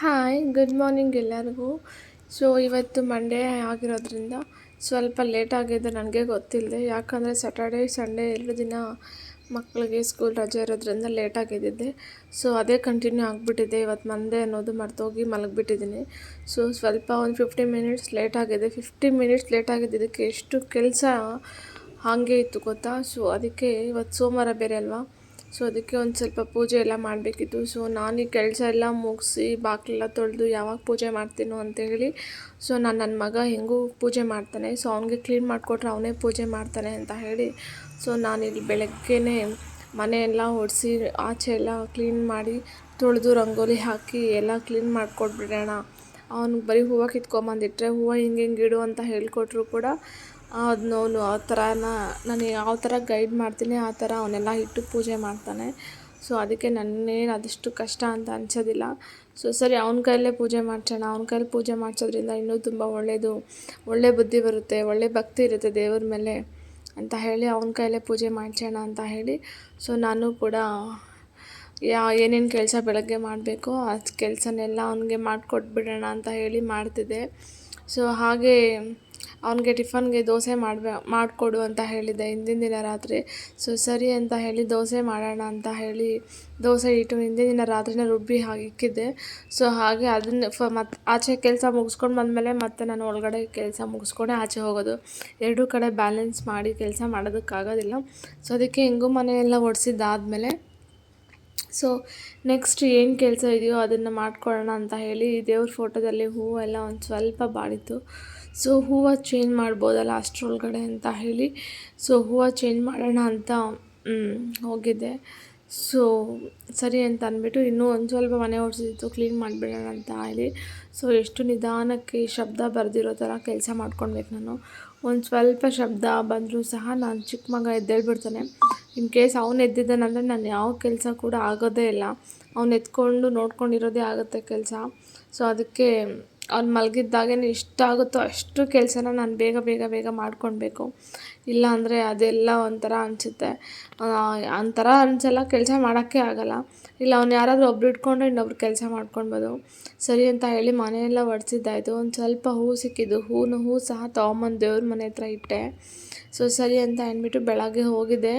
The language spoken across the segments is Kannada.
ಹಾಯ್ ಗುಡ್ ಮಾರ್ನಿಂಗ್ ಎಲ್ಲರಿಗೂ. ಸೊ ಇವತ್ತು ಮಂಡೇ ಆಗಿರೋದ್ರಿಂದ ಸ್ವಲ್ಪ ಲೇಟ್ ಆಗಿದೆ, ನನಗೆ ಗೊತ್ತಿಲ್ಲದೆ. ಯಾಕಂದರೆ ಸ್ಯಾಟರ್ಡೇ ಸಂಡೇ 2 ದಿನ ಮಕ್ಕಳಿಗೆ ಸ್ಕೂಲ್ ರಜೆ ಇರೋದ್ರಿಂದ ಲೇಟಾಗಿದ್ದಿದ್ದೆ. ಸೊ ಅದೇ ಕಂಟಿನ್ಯೂ ಆಗಿಬಿಟ್ಟಿದೆ. ಇವತ್ತು ಮಂಡೇ ಅನ್ನೋದು ಮರ್ತೋಗಿ ಮಲಗಿಬಿಟ್ಟಿದ್ದೀನಿ. ಸೊ ಸ್ವಲ್ಪ ಒಂದು 15 ಮಿನಿಟ್ಸ್ ಲೇಟ್ ಆಗಿದೆ. 15 ಮಿನಿಟ್ಸ್ ಲೇಟ್ ಆಗಿದ್ದಕ್ಕೆ ಎಷ್ಟು ಕೆಲಸ ಹಾಗೆ ಇತ್ತು ಗೊತ್ತಾ. ಸೊ ಅದಕ್ಕೆ ಇವತ್ತು ಸೋಮವಾರ ಬೇರೆ ಅಲ್ವಾ. ಸೊ ಅದಕ್ಕೆ ಒಂದು ಸ್ವಲ್ಪ ಪೂಜೆ ಎಲ್ಲ ಮಾಡಬೇಕಿತ್ತು. ಸೊ ನಾನು ಈ ಕೆಲಸ ಎಲ್ಲ ಮುಗಿಸಿ ಬಾಗಿಲೆಲ್ಲ ತೊಳೆದು ಯಾವಾಗ ಪೂಜೆ ಮಾಡ್ತೀನೋ ಅಂತೇಳಿ, ಸೊ ನನ್ನ ಮಗ ಹೆಂಗೂ ಪೂಜೆ ಮಾಡ್ತಾನೆ, ಸೊ ಅವನಿಗೆ ಕ್ಲೀನ್ ಮಾಡಿಕೊಟ್ರೆ ಅವನೇ ಪೂಜೆ ಮಾಡ್ತಾನೆ ಅಂತ ಹೇಳಿ, ಸೊ ನಾನಿಲ್ಲಿ ಬೆಳಗ್ಗೆನೇ ಮನೆಯೆಲ್ಲ ಒರೆಸಿ ಆಚೆ ಎಲ್ಲ ಕ್ಲೀನ್ ಮಾಡಿ ತೊಳೆದು ರಂಗೋಲಿ ಹಾಕಿ ಎಲ್ಲ ಕ್ಲೀನ್ ಮಾಡಿಕೊಟ್ಬಿಡೋಣ. ಅವ್ನಿಗೆ ಬರೀ ಹೂವು ಕಿತ್ಕೊಂಬಂದಿಟ್ರೆ ಹೂವು ಹಿಂಗೆ ಇಡು ಅಂತ ಹೇಳಿಕೊಟ್ರು ಕೂಡ ಅದನ್ನವನು ಆ ಥರನ ನಾನು ಯಾವ ಥರ ಗೈಡ್ ಮಾಡ್ತೀನಿ ಆ ಥರ ಅವನ್ನೆಲ್ಲ ಇಟ್ಟು ಪೂಜೆ ಮಾಡ್ತಾನೆ. ಸೊ ಅದಕ್ಕೆ ನನ್ನೇನು ಅದಷ್ಟು ಕಷ್ಟ ಅಂತ ಅನ್ಸೋದಿಲ್ಲ. ಸೊ ಸರಿ ಅವನ ಕೈಯಲ್ಲೇ ಪೂಜೆ ಮಾಡ್ಸೋಣ, ಅವನ ಕೈಯಲ್ಲಿ ಪೂಜೆ ಮಾಡಿಸೋದ್ರಿಂದ ಇನ್ನೂ ತುಂಬ ಒಳ್ಳೆಯದು, ಒಳ್ಳೆ ಬುದ್ಧಿ ಬರುತ್ತೆ, ಒಳ್ಳೆ ಭಕ್ತಿ ಇರುತ್ತೆ ದೇವ್ರ ಮೇಲೆ ಅಂತ ಹೇಳಿ ಅವನ ಕೈಯಲ್ಲೇ ಪೂಜೆ ಮಾಡಿಸೋಣ ಅಂತ ಹೇಳಿ, ಸೊ ನಾನು ಕೂಡ ಏನೇನು ಕೆಲಸ ಬೆಳಗ್ಗೆ ಮಾಡಬೇಕೋ ಆ ಕೆಲಸನೆಲ್ಲ ಅವನಿಗೆ ಮಾಡಿಕೊಟ್ಬಿಡೋಣ ಅಂತ ಹೇಳಿ ಮಾಡ್ತಿದ್ದೆ. ಸೊ ಹಾಗೆ ಅವನಿಗೆ ಟಿಫನ್ಗೆ ದೋಸೆ ಮಾಡಿಕೊಡು ಅಂತ ಹೇಳಿದ್ದೆ ಹಿಂದಿನ ದಿನ ರಾತ್ರಿ. ಸೊ ಸರಿ ಅಂತ ಹೇಳಿ ದೋಸೆ ಮಾಡೋಣ ಅಂತ ಹೇಳಿ ದೋಸೆ ಇಟ್ಟು ಹಿಂದಿನ ದಿನ ರಾತ್ರಿನೇ ರುಬ್ಬಿ ಹಾಗೆ ಇಕ್ಕಿದ್ದೆ. ಸೊ ಹಾಗೆ ಅದನ್ನು ಮತ್ತು ಆಚೆ ಕೆಲಸ ಮುಗಿಸ್ಕೊಂಡು ಬಂದಮೇಲೆ ಮತ್ತೆ ನಾನು ಒಳಗಡೆ ಕೆಲಸ ಮುಗಿಸ್ಕೊಂಡೆ ಆಚೆ ಹೋಗೋದು. ಎರಡೂ ಕಡೆ ಬ್ಯಾಲೆನ್ಸ್ ಮಾಡಿ ಕೆಲಸ ಮಾಡೋದಕ್ಕಾಗೋದಿಲ್ಲ. ಸೊ ಅದಕ್ಕೆ ಹೆಂಗೂ ಮನೆಯೆಲ್ಲ ಒರೆಸಿದ್ದಾದಮೇಲೆ ಸೊ ನೆಕ್ಸ್ಟ್ ಏನು ಕೆಲಸ ಇದೆಯೋ ಅದನ್ನು ಮಾಡ್ಕೊಳ್ಳೋಣ ಅಂತ ಹೇಳಿ ದೇವ್ರ ಫೋಟೋದಲ್ಲಿ ಹೂವೆಲ್ಲ ಒಂದು ಸ್ವಲ್ಪ ಬಾಡಿತ್ತು. ಸೊ ಹೂವು ಚೇಂಜ್ ಮಾಡ್ಬೋದಲ್ಲ ಅಷ್ಟರೊಳಗಡೆ ಅಂತ ಹೇಳಿ, ಸೊ ಹೂವು ಚೇಂಜ್ ಮಾಡೋಣ ಅಂತ ಹೋಗಿದ್ದೆ. ಸೊ ಸರಿ ಅಂತ ಅಂದ್ಬಿಟ್ಟು ಇನ್ನೂ ಒಂದು ಸ್ವಲ್ಪ ಮನೆ ಒರೆಸಿತ್ತು, ಕ್ಲೀನ್ ಮಾಡಿಬಿಡೋಣ ಅಂತ ಹೇಳಿ. ಸೊ ಎಷ್ಟು ನಿಧಾನಕ್ಕೆ ಶಬ್ದ ಬರೆದಿರೋ ಥರ ಕೆಲಸ ಮಾಡ್ಕೊಳ್ಬೇಕು ನಾನು. ಒಂದು ಸ್ವಲ್ಪ ಶಬ್ದ ಬಂದರೂ ಸಹ ನಾನು ಚಿಕ್ಕ ಮಗ ಎದ್ದೇಳ್ಬಿಡ್ತಾನೆ. ಇನ್ ಕೇಸ್ ಅವ್ನು ಎದ್ದಿದ್ದಾನಂದರೆ ನಾನು ಯಾವ ಕೆಲಸ ಕೂಡ ಆಗೋದೇ ಇಲ್ಲ. ಅವ್ನು ಎತ್ಕೊಂಡು ನೋಡ್ಕೊಂಡಿರೋದೇ ಆಗುತ್ತೆ ಕೆಲಸ. ಸೊ ಅದಕ್ಕೆ ಅವ್ನು ಮಲಗಿದ್ದಾಗೇ ಎಷ್ಟಾಗುತ್ತೋ ಅಷ್ಟು ಕೆಲಸನ ನಾನು ಬೇಗ ಬೇಗ ಬೇಗ ಮಾಡ್ಕೊಳ್ಬೇಕು. ಇಲ್ಲ ಅಂದರೆ ಅದೆಲ್ಲ ಒಂಥರ ಅನಿಸುತ್ತೆ. ಒಂಥರ ಅನಿಸಲ್ಲ, ಕೆಲಸ ಮಾಡೋಕ್ಕೆ ಆಗೋಲ್ಲ. ಇಲ್ಲ ಅವ್ನು ಯಾರಾದರೂ ಒಬ್ರು ಇಟ್ಕೊಂಡ್ರೆ ಇನ್ನೊಬ್ರು ಕೆಲಸ ಮಾಡ್ಕೊಳ್ಬೋದು. ಸರಿ ಅಂತ ಹೇಳಿ ಮನೆಯೆಲ್ಲ ಒರೆಸಿದ್ದಾಯಿತು. ಒಂದು ಸ್ವಲ್ಪ ಹೂವು ಸಿಕ್ಕಿದ್ದು, ಹೂವು ಸಹ ತೊಗೊಂಬಂದು ದೇವ್ರ ಮನೆ ಹತ್ರ ಇಟ್ಟೆ. ಸೊ ಸರಿ ಅಂತ ಅಂದ್ಬಿಟ್ಟು ಬೆಳಗ್ಗೆ ಹೋಗಿದ್ದೆ.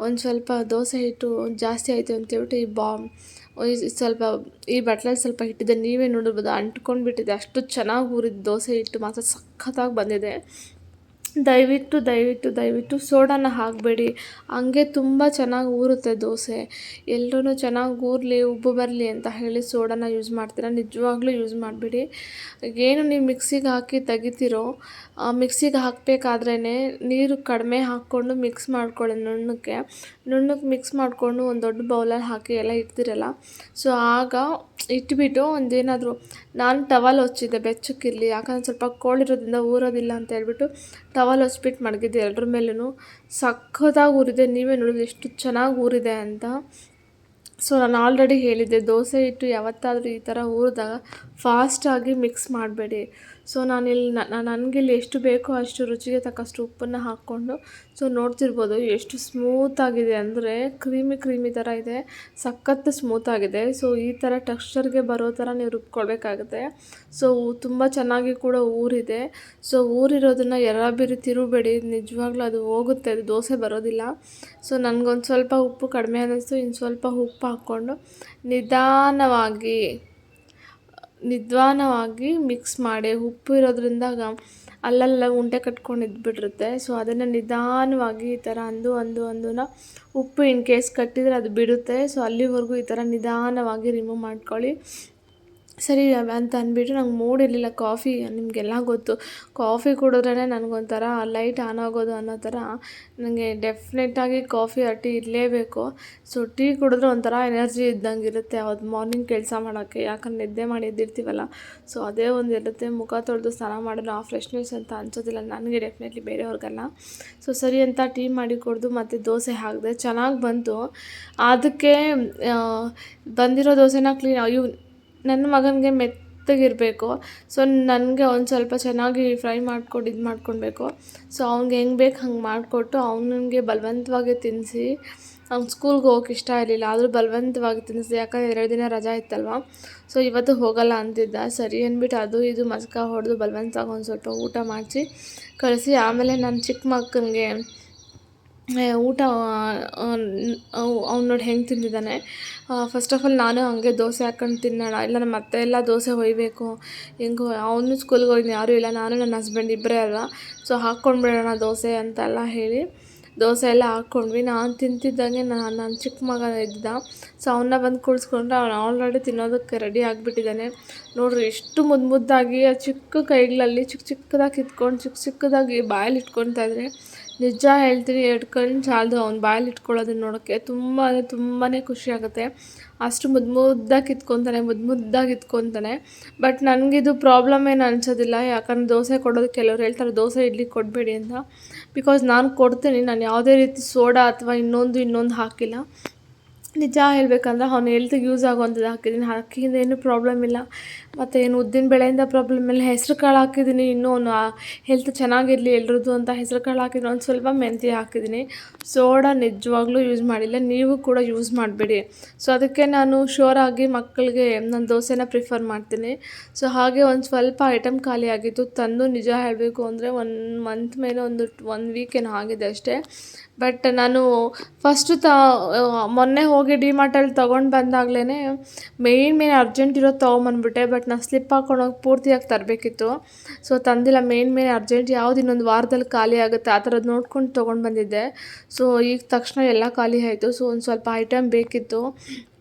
ಒಂದು ಸ್ವಲ್ಪ ದೋಸೆ ಹಿಟ್ಟು ಜಾಸ್ತಿ ಆಯಿತು ಅಂತೇಳ್ಬಿಟ್ಟು ಸ್ವಲ್ಪ ಈ ಬಟ್ಲಲ್ಲಿ ಸ್ವಲ್ಪ ಇಟ್ಟಿದ್ದೆ, ನೀವೇ ನೋಡಿರ್ಬೋದು ಅಂಟ್ಕೊಂಡು ಬಿಟ್ಟಿದೆ. ಅಷ್ಟು ಚೆನ್ನಾಗಿ ಊರಿದ್ದು ದೋಸೆ ಹಿಟ್ಟು ಮಾತ್ರ ಸಖತ್ತಾಗಿ ಬಂದಿದೆ. ದಯವಿಟ್ಟು ಸೋಡಾನ ಹಾಕಬೇಡಿ, ಹಂಗೆ ತುಂಬ ಚೆನ್ನಾಗಿ ಊರುತ್ತೆ ದೋಸೆ. ಎಲ್ಲರೂ ಚೆನ್ನಾಗಿ ಊರಲಿ ಉಬ್ಬು ಬರಲಿ ಅಂತ ಹೇಳಿ ಸೋಡಾನ ಯೂಸ್ ಮಾಡ್ತೀರಾ, ನಿಜವಾಗ್ಲೂ ಯೂಸ್ ಮಾಡಬೇಡಿ. ಏನು ನೀವು ಮಿಕ್ಸಿಗೆ ಹಾಕಿ ತೆಗಿತೀರೋ ಮಿಕ್ಸಿಗೆ ಹಾಕಬೇಕಾದ್ರೇ ನೀರು ಕಡಿಮೆ ಹಾಕ್ಕೊಂಡು ಮಿಕ್ಸ್ ಮಾಡ್ಕೊಳ್ಳಿ. ನುಣ್ಣಕ್ಕೆ ಮಿಕ್ಸ್ ಮಾಡಿಕೊಂಡು ಒಂದು ದೊಡ್ಡ ಬೌಲಲ್ಲಿ ಹಾಕಿ ಎಲ್ಲ ಇಡ್ತೀರಲ್ಲ, ಸೊ ಆಗ ಇಟ್ಬಿಟ್ಟು ಒಂದೇನಾದರೂ ನಾನು ಟವಲ್ ಹೊಚ್ಚಿದ್ದೆ ಬೆಚ್ಚಕ್ಕಿರಲಿ, ಯಾಕಂದರೆ ಸ್ವಲ್ಪ ಕೋಲ್ಡಿರೋದ್ರಿಂದ ಊರೋದಿಲ್ಲ ಅಂತ ಹೇಳ್ಬಿಟ್ಟು ಟವಲ್ ಹೊಚ್ಬಿಟ್ಟು ಮಡಗಿದ್ದೆ. ಎಲ್ಲರ ಮೇಲೂ ಸಖತ್ತಾಗಿ ಊರಿದೆ. ನೀವೇ ನೋಡಿದ್ರೆ ಎಷ್ಟು ಚೆನ್ನಾಗಿ ಊರಿದೆ ಅಂತ. ಸೊ ನಾನು ಆಲ್ರೆಡಿ ಹೇಳಿದ್ದೆ, ದೋಸೆ ಹಿಟ್ಟು ಯಾವತ್ತಾದರೂ ಈ ಥರ ಊರಿದಾಗ ಫಾಸ್ಟಾಗಿ ಮಿಕ್ಸ್ ಮಾಡಬೇಡಿ. ಸೊ ನಾನಿಲ್ಲಿ ನನಗಿಲ್ಲಿ ಎಷ್ಟು ಬೇಕೋ ಅಷ್ಟು ರುಚಿಗೆ ತಕ್ಕಷ್ಟು ಉಪ್ಪನ್ನು ಹಾಕ್ಕೊಂಡು, ಸೊ ನೋಡ್ತಿರ್ಬೋದು ಎಷ್ಟು ಸ್ಮೂತಾಗಿದೆ ಅಂದರೆ ಕ್ರೀಮಿ ಥರ ಇದೆ, ಸಖತ್ತು ಸ್ಮೂತಾಗಿದೆ. ಸೊ ಈ ಥರ ಟೆಕ್ಸ್ಚರ್ಗೆ ಬರೋ ಥರ ನೀವು ರುಬ್ಕೊಳ್ಬೇಕಾಗುತ್ತೆ. ಸೊ ತುಂಬ ಚೆನ್ನಾಗಿ ಕೂಡ ಊರಿದೆ. ಸೊ ಊರಿರೋದನ್ನು ಎರಾಬಿರಿ ತಿರುಬೇಡಿ, ನಿಜವಾಗ್ಲೂ ಅದು ಹೋಗುತ್ತೆ, ಅದು ದೋಸೆ ಬರೋದಿಲ್ಲ. ಸೊ ನನಗೊಂದು ಸ್ವಲ್ಪ ಉಪ್ಪು ಕಡಿಮೆ ಅನ್ನಿಸ್ತು. ಇನ್ನು ಸ್ವಲ್ಪ ಉಪ್ಪು ಹಾಕ್ಕೊಂಡು ನಿಧಾನವಾಗಿ ಮಿಕ್ಸ್ ಮಾಡಿ. ಉಪ್ಪು ಇರೋದ್ರಿಂದ ಅಲ್ಲೆಲ್ಲ ಉಂಡೆ ಕಟ್ಕೊಂಡು ಇದ್ಬಿಟ್ಟಿರುತ್ತೆ. ಸೊ ಅದನ್ನು ನಿಧಾನವಾಗಿ ಈ ಥರ ಅಂದು ಉಪ್ಪು ಇನ್ ಕೇಸ್ ಕಟ್ಟಿದರೆ ಅದು ಬಿಡುತ್ತೆ. ಸೊ ಅಲ್ಲಿವರೆಗೂ ಈ ಥರ ನಿಧಾನವಾಗಿ ರಿಮೂವ್ ಮಾಡ್ಕೊಳ್ಳಿ. ಸರಿ ಅಂತ ಅಂದ್ಬಿಟ್ಟು ನಂಗೆ ಮೂಡಿರಲಿಲ್ಲ ಕಾಫಿ. ನಿಮಗೆಲ್ಲ ಗೊತ್ತು, ಕಾಫಿ ಕುಡಿದ್ರೇ ನನಗೊಂಥರ ಲೈಟ್ ಆನ್ ಆಗೋದು ಅನ್ನೋ ಥರ. ನನಗೆ ಡೆಫಿನೆಟ್ಟಾಗಿ ಕಾಫಿ ಟೀ ಇರಲೇಬೇಕು. ಸೊ ಟೀ ಕುಡಿದ್ರೆ ಒಂಥರ ಎನರ್ಜಿ ಇದ್ದಂಗೆ ಇರುತ್ತೆ ಅವತ್ತು ಮಾರ್ನಿಂಗ್ ಕೆಲಸ ಮಾಡೋಕ್ಕೆ. ಯಾಕಂದ್ರೆ ನಿದ್ದೆ ಮಾಡಿ ಎದ್ದಿರ್ತೀವಲ್ಲ, ಸೊ ಅದೇ ಒಂದು ಇರುತ್ತೆ. ಮುಖ ತೊಳೆದು ಸ್ನಾನ ಮಾಡಿದ್ರೆ ಆ ಫ್ರೆಶ್ನೆಸ್ ಅಂತ ಅನ್ಸೋದಿಲ್ಲ ನನಗೆ, ಡೆಫಿನೆಟ್ಲಿ ಬೇರೆಯವ್ರಿಗೆಲ್ಲ. ಸೊ ಸರಿ ಅಂತ ಟೀ ಮಾಡಿ ಕುಡಿದು ಮತ್ತು ದೋಸೆ ಹಾಕಿದೆ, ಚೆನ್ನಾಗಿ ಬಂತು. ಅದಕ್ಕೆ ಬಂದಿರೋ ದೋಸೆನ ನನ್ನ ಮಗನಿಗೆ ಮೆತ್ತಗಿರಬೇಕು. ಸೊ ನನಗೆ ಒಂದು ಸ್ವಲ್ಪ ಚೆನ್ನಾಗಿ ಫ್ರೈ ಮಾಡ್ಕೊಳ್ಬೇಕು. ಸೊ ಅವ್ನಿಗೆ ಹೆಂಗೆ ಬೇಕು ಹಂಗೆ ಮಾಡಿಕೊಟ್ಟು ಅವನಿಗೆ ಬಲವಂತವಾಗಿ ತಿನ್ನಿಸಿ ಅವ್ನು ಸ್ಕೂಲ್ಗೆ ಹೋಗೋಕೆ ಇಷ್ಟ ಇರಲಿಲ್ಲ, ಆದರೂ ಬಲವಂತವಾಗಿ ತಿನ್ನಿಸಿದೆ. ಯಾಕಂದರೆ 2 ದಿನ ರಜಾ ಇತ್ತಲ್ವ. ಸೊ ಇವತ್ತು ಹೋಗಲ್ಲ ಅಂತಿದ್ದ. ಸರಿ ಅಂದ್ಬಿಟ್ಟು ಅದು ಇದು ಮಸ್ಕ ಹೊಡೆದು ಬಲವಂತವಾಗಿ ಒಂದು ಸ್ವಲ್ಪ ಊಟ ಮಾಡಿಸಿ ಕಳಿಸಿ, ಆಮೇಲೆ ನನ್ನ ಚಿಕ್ಕ ಮಕ್ಕನಿಗೆ ಊಟ ಅವ್ನು ನೋಡಿ ಹೆಂಗೆ ತಿಂದಿದ್ದಾನೆ. ಫಸ್ಟ್ ಆಫ್ ಆಲ್ ನಾನು ಹಂಗೆ ದೋಸೆ ಹಾಕ್ಕೊಂಡು ತಿನ್ನೋಣ, ಇಲ್ಲ ನಮ್ಮ ಅತ್ತೆ ಎಲ್ಲ ದೋಸೆ ಹೊಯ್ಬೇಕು, ಹೆಂಗೋ ಅವನು ಸ್ಕೂಲ್ಗೆ ಹೋಗಿ ಯಾರೂ ಇಲ್ಲ, ನಾನು ನನ್ನ ಹಸ್ಬೆಂಡ್ ಇಬ್ಬರೇ ಅಲ್ವಾ, ಸೊ ಹಾಕ್ಕೊಂಡ್ಬಿಡೋಣ ದೋಸೆ ಅಂತೆಲ್ಲ ಹೇಳಿ ದೋಸೆ ಎಲ್ಲ ಹಾಕ್ಕೊಂಡ್ವಿ. ನಾನು ತಿಂತಿದ್ದಂಗೆ ನನ್ನ ಚಿಕ್ಕ ಮಗ ಇದ್ದ, ಸೊ ಅವನ್ನ ಬಂದು ಕೂಡಿಸ್ಕೊಂಡ್ರೆ ಅವ್ನು ಆಲ್ರೆಡಿ ತಿನ್ನೋದಕ್ಕೆ ರೆಡಿ ಆಗಿಬಿಟ್ಟಿದ್ದಾನೆ. ನೋಡಿರಿ ಎಷ್ಟು ಮುದ್ದಾಗಿ ಆ ಚಿಕ್ಕ ಕೈಗಳಲ್ಲಿ ಚಿಕ್ಕದಾಗಿ ಕಿತ್ಕೊಂಡು ಚಿಕ್ಕದಾಗಿ ಬಾಯಲ್ಲಿ ಇಟ್ಕೊತಾ ನಿಜ ಹೇಳ್ತೀನಿ, 2 ಕಣ್ಣು ಸಾಲದು ಅವ್ನು ಬಾಯಲ್ಲಿ ಇಟ್ಕೊಳ್ಳೋದನ್ನ ನೋಡೋಕ್ಕೆ. ತುಂಬಾ ಖುಷಿ ಆಗುತ್ತೆ. ಅಷ್ಟು ಮುದ್ದಾಗಿ ಕಿತ್ಕೊತಾನೆ. ಬಟ್ ನನಗಿದು ಪ್ರಾಬ್ಲಮ್ ಏನು ಅನಿಸೋದಿಲ್ಲ. ಯಾಕಂದ್ರೆ ದೋಸೆ ಕೊಡೋದು ಕೆಲವ್ರು ಹೇಳ್ತಾರೆ ದೋಸೆ ಇಡ್ಲಿ ಕೊಡಬೇಡಿ ಅಂತ. ಬಿಕಾಸ್ ನಾನು ಕೊಡ್ತೀನಿ, ನಾನು ಯಾವುದೇ ರೀತಿ ಸೋಡಾ ಅಥವಾ ಇನ್ನೊಂದು ಹಾಕಿಲ್ಲ. ನಿಜ ಹೇಳ್ಬೇಕಂದ್ರೆ ಅವ್ನು ಹೆಲ್ತಿಗೆ ಯೂಸ್ ಆಗೋವಂಥದ್ದು ಹಾಕಿದ್ದೀನಿ, ಏನೂ ಪ್ರಾಬ್ಲಮ್ ಇಲ್ಲ. ಮತ್ತು ಏನು ಉದ್ದಿನ ಬೇಳೆಯಿಂದ ಪ್ರಾಬ್ಲಮ್ ಇಲ್ಲ. ಹೆಸ್ರು ಕಾಳು ಹಾಕಿದ್ದೀನಿ, ಇನ್ನೂ ಅವನು ಹೆಲ್ತ್ ಚೆನ್ನಾಗಿರಲಿ ಎಲ್ರದ್ದು ಅಂತ ಹೆಸ್ರು ಕಾಳು ಹಾಕಿದ್ದೀನಿ, ಒಂದು ಸ್ವಲ್ಪ ಮೆಂತ್ಯ ಹಾಕಿದ್ದೀನಿ. ಸೋಡಾ ನಿಜವಾಗ್ಲೂ ಯೂಸ್ ಮಾಡಿಲ್ಲ, ನೀವು ಕೂಡ ಯೂಸ್ ಮಾಡಬೇಡಿ. ಸೊ ಅದಕ್ಕೆ ನಾನು ಶೋರಾಗಿ ಮಕ್ಕಳಿಗೆ ನಾನು ದೋಸೆನ ಪ್ರಿಫರ್ ಮಾಡ್ತೀನಿ. ಸೊ ಹಾಗೆ ಒಂದು ಸ್ವಲ್ಪ ಐಟಮ್ ಖಾಲಿ ಆಗಿತ್ತು, ತಂದು ನಿಜ ಹೇಳಬೇಕು ಅಂದರೆ 1 ಮಂತ್ ಮೇಲೆ 1 ವೀಕ್ ಏನೋ ಆಗಿದೆ ಅಷ್ಟೇ. ಬಟ್ ನಾನು ಫಸ್ಟು ಮೊನ್ನೆ ಹೋಗಿ ಡಿಮಾರ್ಟಲ್ಲಿ ತೊಗೊಂಡು ಬಂದಾಗಲೇ ಮೇನ್ ಅರ್ಜೆಂಟ್ ಇರೋದು ತೊಗೊಂಬಂದ್ಬಿಟ್ಟೆ. ಬಟ್ ನಾನು ಸ್ಲಿಪ್ ಹಾಕ್ಕೊಂಡೋಗಿ ಪೂರ್ತಿಯಾಗಿ ತರಬೇಕಿತ್ತು, ಸೊ ತಂದಿಲ್ಲ. ಮೇನ್ ಅರ್ಜೆಂಟ್ ಯಾವ್ದು ಇನ್ನೊಂದು ವಾರದಲ್ಲಿ ಖಾಲಿ ಆಗುತ್ತೆ ಆ ಥರದ್ದು ನೋಡ್ಕೊಂಡು ತೊಗೊಂಡು ಬಂದಿದ್ದೆ. ಸೊ ಈಗ ತಕ್ಷಣ ಎಲ್ಲ ಖಾಲಿ ಆಯಿತು. ಸೊ ಒಂದು ಸ್ವಲ್ಪ ಐಟಮ್ ಬೇಕಿತ್ತು.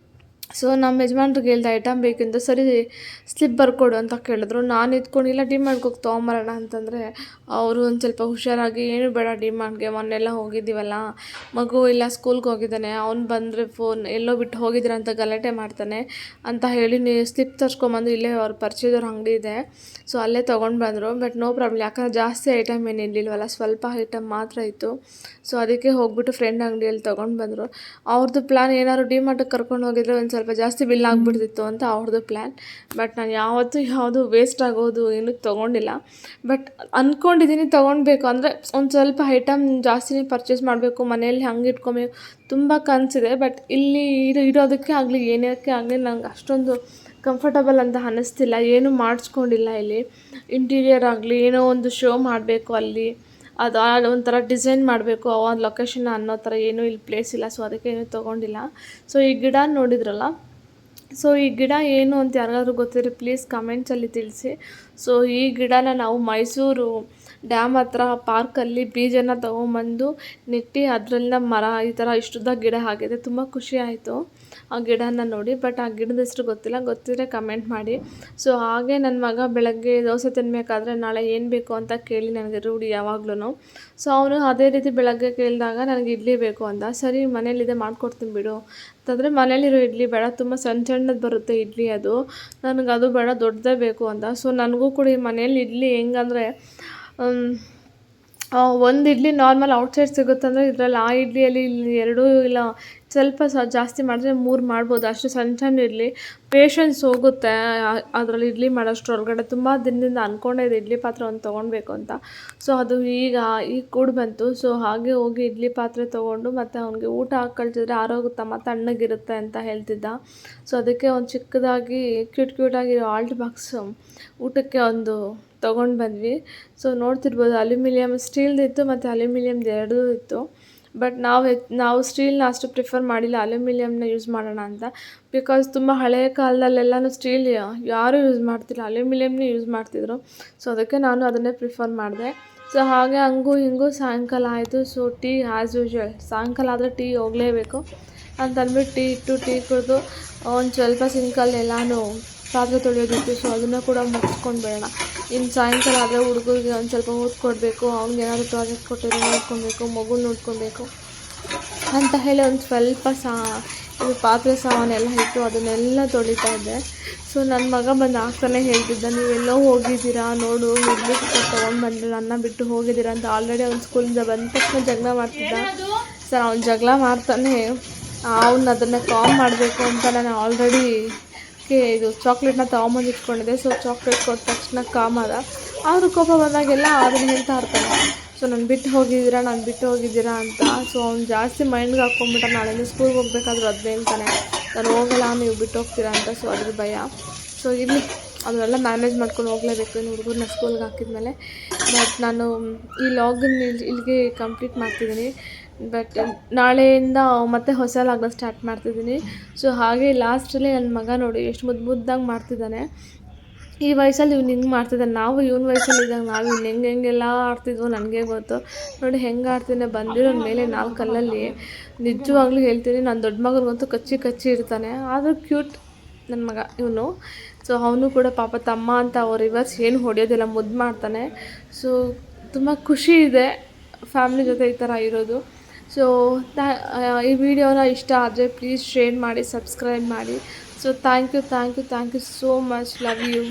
ಸೊ ನಮ್ಮ ಯಜಮಾನ್ರಿಗೆ ಹೇಳ್ದೆ ಐಟಮ್ ಬೇಕಿತ್ತು. ಸರಿ ಸ್ಲಿಪ್ ಬರ್ಕೊಡು ಅಂತ ಕೇಳಿದ್ರು. ನಾನು ಎತ್ಕೊಂಡಿಲ್ಲ, ಡಿಮಾರ್ಟ್ಗೆ ಹೋಗಿ ತೊಗೊಂಬರೋಣ ಅಂತಂದರೆ ಅವರು ಒಂದು ಸ್ವಲ್ಪ ಹುಷಾರಾಗಿ ಏನು ಬೇಡ ಡಿಮಾರ್ಟ್ಗೆ, ಮೊನ್ನೆಲ್ಲ ಹೋಗಿದ್ದೀವಲ್ಲ, ಮಗು ಇಲ್ಲ ಸ್ಕೂಲ್ಗೆ ಹೋಗಿದ್ದಾನೆ, ಅವ್ನು ಬಂದರೆ ಫೋನ್ ಎಲ್ಲೋ ಬಿಟ್ಟು ಹೋಗಿದ್ದೀರ ಅಂತ ಗಲಾಟೆ ಮಾಡ್ತಾನೆ ಅಂತ ಹೇಳಿ ಸ್ಲಿಪ್ ತರ್ಸ್ಕೊಂಬಂದು ಇಲ್ಲೇ ಅವ್ರ ಪರಿಚಯದವ್ರ ಅಂಗಡಿ ಇದೆ, ಸೊ ಅಲ್ಲೇ ತೊಗೊಂಡು ಬಂದರು. ಬಟ್ ನೋ ಪ್ರಾಬ್ಲಮ್, ಯಾಕಂದರೆ ಜಾಸ್ತಿ ಐಟಮ್ ಏನು ಇರಲಿಲ್ವಲ್ಲ, ಸ್ವಲ್ಪ ಐಟಮ್ ಮಾತ್ರ ಇತ್ತು. ಸೊ ಅದಕ್ಕೆ ಹೋಗ್ಬಿಟ್ಟು ಫ್ರೆಂಡ್ ಅಂಗಡಿಯಲ್ಲಿ ತೊಗೊಂಡು ಬಂದರು. ಅವ್ರದ್ದು ಪ್ಲ್ಯಾನ್ ಏನಾದ್ರು ಡಿಮಾರ್ಟಿಗೆ ಕರ್ಕೊಂಡು ಹೋಗಿದ್ರೆ ಒಂದು ಸ್ವಲ್ಪ ಜಾಸ್ತಿ ಬಿಲ್ ಆಗಿಬಿಡ್ತಿತ್ತು ಅಂತ ಅವ್ರದ್ದು ಪ್ಲ್ಯಾನ್. ಬಟ್ ನಾನು ಯಾವುದು ವೇಸ್ಟ್ ಆಗೋದು ಏನೂ ತೊಗೊಂಡಿಲ್ಲ. ಬಟ್ ಅಂದ್ಕೊಂಡಿದ್ದೀನಿ ತೊಗೊಳ್ಬೇಕು ಅಂದರೆ ಒಂದು ಸ್ವಲ್ಪ ಐಟಮ್ ಜಾಸ್ತಿನೇ ಪರ್ಚೇಸ್ ಮಾಡಬೇಕು, ಮನೆಯಲ್ಲಿ ಹಂಗೆ ಇಟ್ಕೊಬೇಕು, ತುಂಬ ಕನಸಿದೆ. ಬಟ್ ಇಲ್ಲಿ ಇರೋದಕ್ಕೆ ಆಗಲಿ ಏನಕ್ಕೆ ಆಗಲಿ ನಂಗೆ ಅಷ್ಟೊಂದು ಕಂಫರ್ಟಬಲ್ ಅಂತ ಅನ್ನಿಸ್ತಿಲ್ಲ. ಏನೂ ಮಾಡಿಸ್ಕೊಂಡಿಲ್ಲ ಇಲ್ಲಿ. ಇಂಟೀರಿಯರ್ ಆಗಲಿ ಏನೋ ಒಂದು ಶೋ ಮಾಡಬೇಕು ಅಲ್ಲಿ, ಅದು ಒಂಥರ ಡಿಸೈನ್ ಮಾಡಬೇಕು ಆ ಒಂದು ಲೊಕೇಶನ್ನ ಅನ್ನೋ ಥರ ಏನೂ ಇಲ್ಲಿ ಪ್ಲೇಸ್ ಇಲ್ಲ. ಸೊ ಅದಕ್ಕೆ ಏನೂ ತೊಗೊಂಡಿಲ್ಲ. ಸೊ ಈ ಗಿಡ ನೋಡಿದ್ರಲ್ಲ, ಸೊ ಈ ಗಿಡ ಏನು ಅಂತ ಯಾರಿಗಾದ್ರೂ ಗೊತ್ತಿದ್ರೆ ಪ್ಲೀಸ್ ಕಮೆಂಟ್ಸಲ್ಲಿ ತಿಳಿಸಿ. ಸೊ ಈ ಗಿಡನ ನಾವು ಮೈಸೂರು ಡ್ಯಾಮ್ ಹತ್ರ ಪಾರ್ಕಲ್ಲಿ ಬೀಜನ ತೊಗೊಂಬಂದು ನೆಟ್ಟು ಅದರಿಂದ ಮರ ಈ ಥರ ಇಷ್ಟುದ್ದ ಗಿಡ ಆಗಿದೆ. ತುಂಬ ಖುಷಿ ಆಯಿತು ಆ ಗಿಡನ ನೋಡಿ. ಬಟ್ ಆ ಗಿಡದ ಹೆಸ್ರು ಗೊತ್ತಿದ್ರೆ ಕಮೆಂಟ್ ಮಾಡಿ. ಸೊ ಹಾಗೆ ನನ್ನ ಮಗ ಬೆಳಗ್ಗೆ ದೋಸೆ ತಿನ್ನಬೇಕಾದ್ರೆ ನಾಳೆ ಏನು ಬೇಕು ಅಂತ ಕೇಳಿ ನನಗೆ ರೂಢಿ ಯಾವಾಗ್ಲೂ. ಸೊ ಅವನು ಅದೇ ರೀತಿ ಬೆಳಗ್ಗೆ ಕೇಳಿದಾಗ ನನಗೆ ಇಡ್ಲಿ ಬೇಕು ಅಂದ. ಸರಿ ಮನೇಲಿದೆ ಮಾಡ್ಕೊಡ್ತೀನಿ ಬಿಡು ಅಂತಂದರೆ, ಮನೇಲಿರೋ ಇಡ್ಲಿ ಬೇಡ, ತುಂಬ ಸಣ್ಣದು ಬರುತ್ತೆ ಇಡ್ಲಿ, ಅದು ನನಗೆ ಅದು ಬೇಡ, ದೊಡ್ಡದೇ ಬೇಕು ಅಂದ. ಸೊ ನನಗೂ ಕೂಡ ಈ ಮನೇಲಿ ಇಡ್ಲಿ ಹೆಂಗಂದರೆ ಒಂದು ಇಡ್ಲಿ ನಾರ್ಮಲ್ ಔಟ್ಸೈಡ್ ಸಿಗುತ್ತಂದರೆ ಇದರಲ್ಲಿ ಆ ಇಡ್ಲಿಯಲ್ಲಿ ಇಲ್ಲಿ 2 ಇಲ್ಲ ಸ್ವಲ್ಪ ಜಾಸ್ತಿ ಮಾಡಿದ್ರೆ 3 ಮಾಡ್ಬೋದು. ಅಷ್ಟು ಸಣ್ಣ ಇಡ್ಲಿ ಪೇಷನ್ಸ್ ಹೋಗುತ್ತೆ ಅದರಲ್ಲಿ ಇಡ್ಲಿ ಮಾಡೋಷ್ಟ್ರೊಳಗಡೆ. ತುಂಬ ದಿನದಿಂದ ಅಂದ್ಕೊಂಡೇ ಇದೆ ಇಡ್ಲಿ ಪಾತ್ರೆ ಒಂದು ತೊಗೊಳ್ಬೇಕು ಅಂತ. ಸೊ ಅದು ಈಗ ಕೂಡ ಬಂತು. ಸೊ ಹಾಗೆ ಹೋಗಿ ಇಡ್ಲಿ ಪಾತ್ರೆ ತೊಗೊಂಡು ಮತ್ತು ಅವ್ನಿಗೆ ಊಟ ಹಾಕಿ ಕಳಿಸಿದ್ರೆ ಆರೋಗುತ್ತಮ್ಮ, ತಣ್ಣಗಿರುತ್ತೆ ಅಂತ ಹೇಳ್ತಿದ್ದ. ಸೊ ಅದಕ್ಕೆ ಒಂದು ಚಿಕ್ಕದಾಗಿ ಕ್ಯೂಟಾಗಿರೋ ಆಲ್ಟ್ ಬಾಕ್ಸ್ ಊಟಕ್ಕೆ ಒಂದು ತೊಗೊಂಡು ಬಂದ್ವಿ. ಸೊ ನೋಡ್ತಿರ್ಬೋದು ಅಲ್ಯೂಮಿನಿಯಮ್ ಸ್ಟೀಲ್ದಿತ್ತು ಮತ್ತು ಅಲ್ಯೂಮಿನಿಯಮ್ದು 2 ಇತ್ತು. ಬಟ್ ನಾವು ಸ್ಟೀಲ್ನ ಅಷ್ಟು ಪ್ರಿಫರ್ ಮಾಡಿಲ್ಲ, ಅಲ್ಯೂಮಿನಿಯಮ್ನ ಯೂಸ್ ಮಾಡೋಣ ಅಂತ. ಬಿಕಾಸ್ ತುಂಬ ಹಳೆಯ ಕಾಲದಲ್ಲೆಲ್ಲನೂ ಸ್ಟೀಲ್ ಯಾರೂ ಯೂಸ್ ಮಾಡ್ತಿಲ್ಲ, ಅಲ್ಯೂಮಿನಿಯಮ್ನೇ ಯೂಸ್ ಮಾಡ್ತಿದ್ರು. ಸೊ ಅದಕ್ಕೆ ನಾನು ಅದನ್ನೇ ಪ್ರಿಫರ್ ಮಾಡಿದೆ. ಸೊ ಹಾಗೆ ಹಂಗೂ ಹಿಂಗೂ ಸಾಯಂಕಾಲ ಆಯಿತು. ಸೊ ಟೀ ಆ್ಯಸ್ ಯೂಶ್ವಲ್, ಸಾಯಂಕಾಲ ಆದರೆ ಟೀ ಹೋಗಲೇಬೇಕು ಅಂತಂದ್ಬಿಟ್ಟು ಟೀ ಕುಡಿದು ಒಂದು ಸ್ವಲ್ಪ ಸಿಂಕಲ್ಲಿ ಎಲ್ಲನೂ ಪಾತ್ರೆ ತೊಳೆಯೋದಿತ್ತು. ಸೊ ಅದನ್ನು ಕೂಡ ಮುಗಿಸ್ಕೊಂಡು ಬೇಡ. ಇನ್ನು ಸಾಯಂಕಾಲ ಆದರೆ ಹುಡುಗರಿಗೆ ಒಂದು ಸ್ವಲ್ಪ ಓದ್ಕೊಡ್ಬೇಕು, ಅವ್ನಿಗೆ ಏನಾದರೂ ಪ್ರಾಜೆಕ್ಟ್ ಕೊಟ್ಟಿರೋ ನೋಡ್ಕೊಬೇಕು, ಮಗು ನೋಡ್ಕೊಬೇಕು ಅಂತ ಹೇಳಿ ಒಂದು ಸ್ವಲ್ಪ ಇದು ಪಾತ್ರೆ ಸಾಮಾನೆಲ್ಲ ಇತ್ತು, ಅದನ್ನೆಲ್ಲ ತೊಳಿತಾ ಇದ್ದೆ. ಸೊ ನನ್ನ ಮಗ ಬಂದು ಆಗ್ತಾನೆ ಹೇಳ್ತಿದ್ದ, ನೀವೆಲ್ಲೋ ಹೋಗಿದ್ದೀರಾ ನೋಡು, ಇಡ್ಲಿ ತೊಗೊಂಡು ಬಂದರೆ ನನ್ನ ಬಿಟ್ಟು ಹೋಗಿದ್ದೀರಾ ಅಂತ. ಆಲ್ರೆಡಿ ಅವ್ನು ಸ್ಕೂಲಿಂದ ಬಂದ ತಕ್ಷಣ ಜಗಳ ಮಾಡ್ತಿದ್ದ. ಸರ್ ಅವ್ನು ಜಗಳ ಮಾಡ್ತಾನೆ, ಅವ್ನು ಅದನ್ನು ಕಾಮ್ ಮಾಡಬೇಕು ಅಂತ ನಾನು ಆಲ್ರೆಡಿ ಇದು ಚಾಕ್ಲೇಟ್ನ ತೊಗೊಂಬಂದು ಇಟ್ಕೊಂಡಿದ್ದೆ. ಸೊ ಚಾಕ್ಲೇಟ್ ಕೊಟ್ಟ ತಕ್ಷಣ ಕಾಮ್ ಆದ. ಆದರೂ ಕೋಪ ಬಂದಾಗೆಲ್ಲ ಅದನ್ನು ಹೇಳ್ತಾ ಇರ್ತಾನೆ. ಸೊ ನಾನು ಬಿಟ್ಟು ಹೋಗಿದ್ದೀರಾ ಅಂತ. ಸೊ ಅವ್ನು ಜಾಸ್ತಿ ಮೈಂಡ್ಗೆ ಹಾಕ್ಕೊಂಬಿಟ್ಟ, ನಾಳೆಯಿಂದ ಸ್ಕೂಲ್ಗೆ ಹೋಗ್ಬೇಕಾದ್ರೂ ಅದನ್ನೇ ಹೇಳ್ತಾನೆ, ನಾನು ಹೋಗಲ್ಲ ನೀವು ಬಿಟ್ಟು ಹೋಗ್ತೀರಾ ಅಂತ. ಸೊ ಅದ್ರ ಭಯ. ಸೊ ಇಲ್ಲಿ ಅದನ್ನೆಲ್ಲ ಮ್ಯಾನೇಜ್ ಮಾಡ್ಕೊಂಡು ಹೋಗಲೇಬೇಕು ಇನ್ನು ಹುಡುಗರನ್ನ ಸ್ಕೂಲ್ಗೆ ಹಾಕಿದ್ಮೇಲೆ. ಬಟ್ ನಾನು ಈ ಲಾಗನ್ನ ಇಲ್ಲಿಗೆ ಕಂಪ್ಲೀಟ್ ಮಾಡ್ತಿದ್ದೀನಿ. ಬಟ್ ನಾಳೆಯಿಂದ ಮತ್ತೆ ಹೊಸ ಲಾಗ್ನ ಸ್ಟಾರ್ಟ್ ಮಾಡ್ತಿದ್ದೀನಿ. ಸೊ ಹಾಗೆ ಲಾಸ್ಟಲ್ಲಿ ನನ್ನ ಮಗ ನೋಡಿ ಎಷ್ಟು ಮುದ್ದಾಗಿ ಮಾಡ್ತಿದ್ದಾನೆ. ಈ ವಯಸ್ಸಲ್ಲಿ ಇವ್ನು ಹಿಂಗೆ ಮಾಡ್ತಿದ್ದಾನೆ. ನಾವು ಇವನ ವಯಸ್ಸಲ್ಲಿ ಇದ್ದಾಗ ನಾವು ಇನ್ನು ಹೆಂಗೆಲ್ಲ ಆಡ್ತಿದ್ವೋ ನನಗೆ ಗೊತ್ತು. ನೋಡಿ ಹೆಂಗೆ ಆಡ್ತಿದ್ದಾನೆ, ಬಂದಿರೋ ಮೇಲೆ 4 ಕಲ್ಲಲ್ಲಿ. ನಿಜವಾಗ್ಲೂ ಹೇಳ್ತೀನಿ, ನನ್ನ ದೊಡ್ಡ ಮಗನಿಗಂತೂ ಕಚ್ಚಿ ಇರ್ತಾನೆ. ಆದರೂ ಕ್ಯೂಟ್ ನನ್ನ ಮಗ ಇವನು. ಸೊ ಅವನು ಕೂಡ ಪಾಪ ತಮ್ಮ ಅಂತ ರಿವರ್ಸ್ ಏನು ಹೊಡೆಯೋದಿಲ್ಲ, ಮುದ್ದು ಮಾಡ್ತಾನೆ. ಸೊ ತುಂಬ ಖುಷಿ ಇದೆ ಫ್ಯಾಮ್ಲಿ ಜೊತೆ ಈ ಥರ ಇರೋದು. ಸೊ ಈ ವಿಡಿಯೋನ ಇಷ್ಟ ಆದರೆ ಪ್ಲೀಸ್ ಶೇರ್ ಮಾಡಿ, ಸಬ್ಸ್ಕ್ರೈಬ್ ಮಾಡಿ. So thank you so much. Love you.